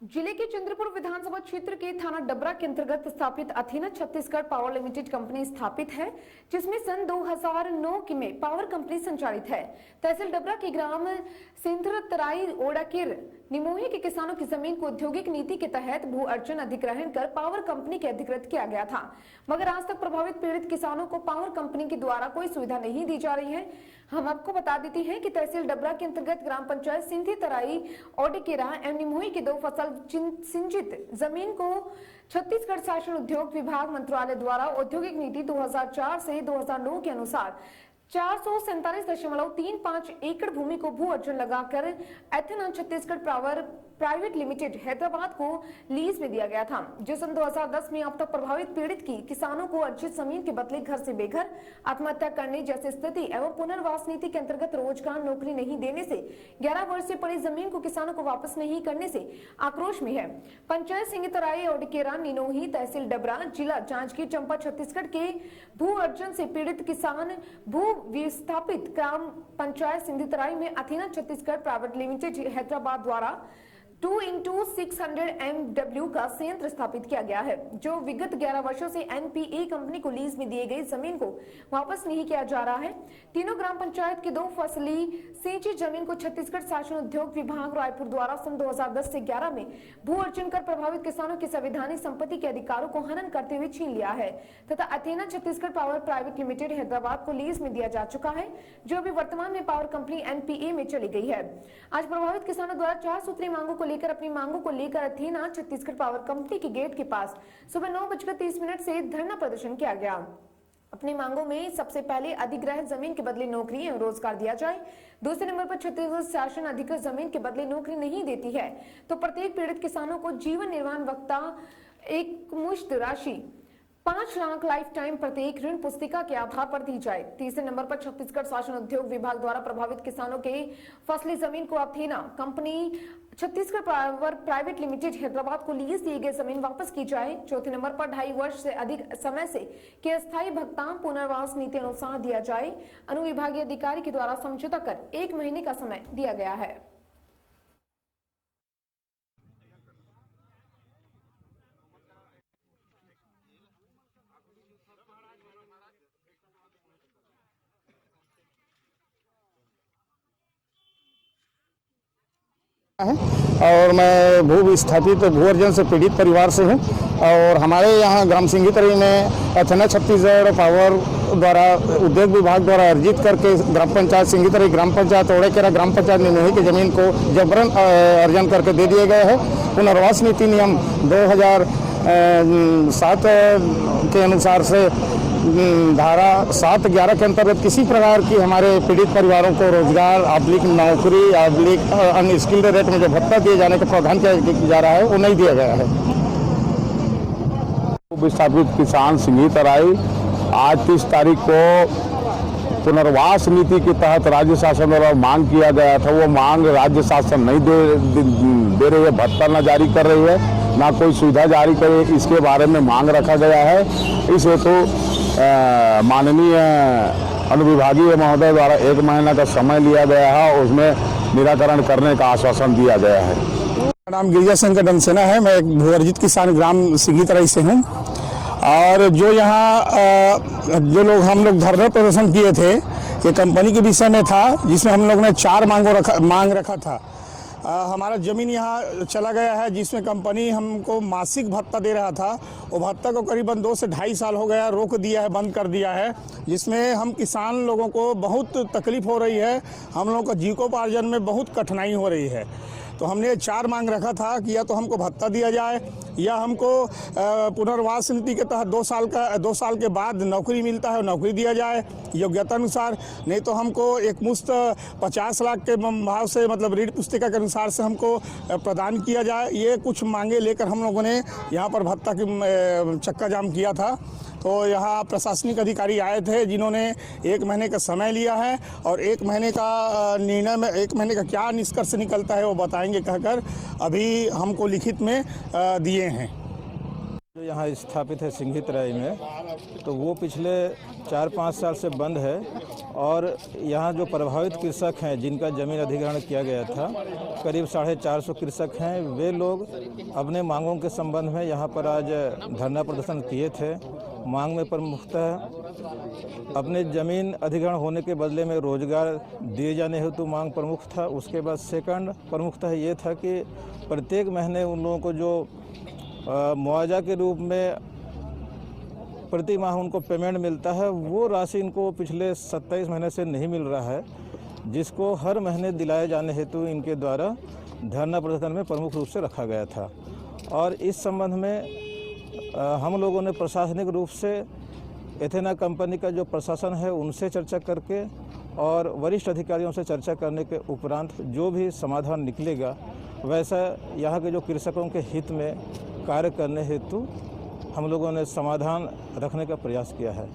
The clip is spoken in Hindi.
जिले के चंद्रपुर विधानसभा क्षेत्र के थाना डबरा के अंतर्गत स्थापित Athena Chhattisgarh power limited company स्थापित है, जिसमें सन 2009 में पावर कंपनी संचालित है। तहसील डबरा के ग्राम सिंधरतराई ओडाकिर निमोही के किसानों की जमीन को औद्योगिक नीति के तहत भू अर्जन अधिग्रहण कर पावर कंपनी के अधिकृत किया गया था, मगर आज तक प्रभावित पीड़ित किसानों को पावर कंपनी के द्वारा कोई सुविधा नहीं दी जा रही है। हम आपको बता देते हैं कि तहसील डबरा के अंतर्गत ग्राम पंचायत सिंधीतराई ओडिकेरा एवं निमोही की 2 फसल सिंचित जमीन को छत्तीसगढ़ शासन उद्योग विभाग मंत्रालय द्वारा औद्योगिक नीति 2004 से 2009 के अनुसार 447.35 एकड़ भूमि को भू अर्जन लगाकर Athena Chhattisgarh power private limited Hyderabad को लीज में दिया गया था, जो सन 2010 में अब तक प्रभावित पीड़ित की किसानों को अर्जित जमीन के बदले घर से बेघर, आत्महत्या करने जैसी स्थिति एवं पुनर्वास नीति के अंतर्गत रोजगार नौकरी नहीं देने से 11 वर्ष से पड़ी जमीन को किसानों को वापस नहीं करने से आक्रोश में है। पंचायत सिंगतराई ओडिकेरा निनोही तहसील डबरा जिला जांजगीर चांपा छत्तीसगढ़ के भू अर्जन से पीड़ित किसान भू विस्थापित ग्राम पंचायत सिंधीतराई में Athena Chhattisgarh private limited Hyderabad द्वारा 2x600 MW का संयंत्र स्थापित किया गया है, जो विगत 11 वर्षों से NPA कंपनी को लीज में दी गई जमीन को वापस नहीं किया जा रहा है। तीनों ग्राम पंचायत की 2 फसली सिंचित जमीन को छत्तीसगढ़ शासन उद्योग विभाग रायपुर द्वारा सन 2010 से 11 में भू अर्जन कर प्रभावित किसानों की संवैधानिक संपत्ति के अधिकारों को हनन करते हुए छीन लिया है तथा Athena Chhattisgarh power private limited Hyderabad को लीज में दिया जा चुका है, जो अभी वर्तमान में पावर कंपनी NPA में चली गई है। आज प्रभावित किसानों द्वारा 4 सूत्री मांगों को लेकर अपनी मांगों को लेकर अथेना छत्तीसगढ़ पावर कंपनी के गेट के पास सुबह 9:30 से धरना प्रदर्शन किया गया। अपनी मांगों में सबसे पहले अधिग्रहित जमीन के बदले नौकरी एवं रोजगार दिया जाए। दूसरे नंबर पर छत्तीसगढ़ शासन अधिकृत जमीन के बदले नौकरी नहीं देती है तो प्रत्येक पीड़ित किसानों को जीवन निर्वाह वक्ता एक मुश्त राशि 5 लाख लाइफ टाइम प्रत्येक ऋण पुस्तिका के आधार पर दी जाए। तीसरे नंबर पर छत्तीसगढ़ शासन उद्योग विभाग द्वारा प्रभावित किसानों के फसली जमीन को Athena company Chhattisgarh power private limited Hyderabad को लीज दी गई जमीन वापस की जाए। चौथे नंबर पर 2.5 वर्ष से अधिक समय से के अस्थायी भुगतान पुनर्वास नीति अनुसार दिया जाए। अनुविभागीय अधिकारी के द्वारा समझौता कर 1 महीने का समय दिया गया है। और मैं भू विस्थापित भू अर्जन से पीड़ित परिवार से हूँ और हमारे यहाँ ग्राम सिंगीतराई में अथेना छत्तीसगढ़ पावर द्वारा उद्योग विभाग द्वारा अर्जित करके ग्राम पंचायत सिंगीतराई, ग्राम पंचायत ओड़ेकेरा, ग्राम पंचायत निमोही की ज़मीन को जबरन अर्जन करके दे दिए गए हैं। पुनर्वास नीति नियम 2007 के अनुसार से धारा 7-11 के अंतर्गत किसी प्रकार की हमारे पीड़ित परिवारों को रोजगार आबलिक नौकरी आबलिक अनस्किल्ड रेट में जो भत्ता दिए जाने का प्रावधान किया जा रहा है वो नहीं दिया गया है। विस्थापित किसान सिंघीतराई आज 30 तारीख को पुनर्वास नीति के तहत राज्य शासन द्वारा मांग किया गया था, वो मांग राज्य शासन नहीं दे रही है, भत्ता न जारी कर रही है, ना कोई सुविधा जारी करे, इसके बारे में मांग रखा गया है। इस हेतु माननीय अनुविभागीय महोदय द्वारा 1 महीना का समय लिया गया है, उसमें निराकरण करने का आश्वासन दिया गया है। मेरा नाम गिरिजा शंकर डंसेना है, मैं एक भू अर्जित किसान ग्राम सिंगीतराई से हूँ। और जो यहाँ जो लोग हम लोग धरना प्रदर्शन किए थे, ये कंपनी के विषय में था, जिसमें हम लोग ने 4 मांग रखा था। हमारा ज़मीन यहाँ चला गया है, जिसमें कंपनी हमको मासिक भत्ता दे रहा था, वो भत्ता को करीबन 2 से 2.5 साल हो गया रोक दिया है, बंद कर दिया है, जिसमें हम किसान लोगों को बहुत तकलीफ हो रही है, हम लोगों को जीविकोपार्जन में बहुत कठिनाई हो रही है। तो हमने 4 मांग रखा था कि या तो हमको भत्ता दिया जाए या हमको पुनर्वास नीति के तहत 2 साल के बाद नौकरी मिलता है, नौकरी दिया जाए योग्यता अनुसार, नहीं तो हमको एक मुश्त 50 लाख के भाव से मतलब ऋण पुस्तिका के अनुसार से हमको प्रदान किया जाए। ये कुछ मांगे लेकर हम लोगों ने यहाँ पर भत्ता की चक्का जाम किया था। तो यहाँ प्रशासनिक अधिकारी आए थे, जिन्होंने 1 महीने का समय लिया है और 1 महीने का निर्णय में 1 महीने का क्या निष्कर्ष निकलता है वो बताएंगे कहकर अभी हमको लिखित में दिए हैं। जो यहाँ स्थापित है सिंघी तराई में, तो वो पिछले 4-5 साल से बंद है और यहाँ जो प्रभावित कृषक हैं जिनका ज़मीन अधिग्रहण किया गया था, करीब 450 कृषक हैं, वे लोग अपने मांगों के संबंध में यहाँ पर आज धरना प्रदर्शन किए थे। मांग में प्रमुखतः अपने ज़मीन अधिग्रहण होने के बदले में रोजगार दिए जाने हेतु मांग प्रमुख था। उसके बाद सेकंड प्रमुखतः ये था कि प्रत्येक महीने उन लोगों को जो मुआवजा के रूप में प्रति माह उनको पेमेंट मिलता है, वो राशि इनको पिछले 27 महीने से नहीं मिल रहा है, जिसको हर महीने दिलाए जाने हेतु इनके द्वारा धरना प्रदर्शन में प्रमुख रूप से रखा गया था। और इस संबंध में हम लोगों ने प्रशासनिक रूप से एथेना कंपनी का जो प्रशासन है उनसे चर्चा करके और वरिष्ठ अधिकारियों से चर्चा करने के उपरांत जो भी समाधान निकलेगा वैसा यहाँ के जो कृषकों के हित में कार्य करने हेतु हम लोगों ने समाधान रखने का प्रयास किया है।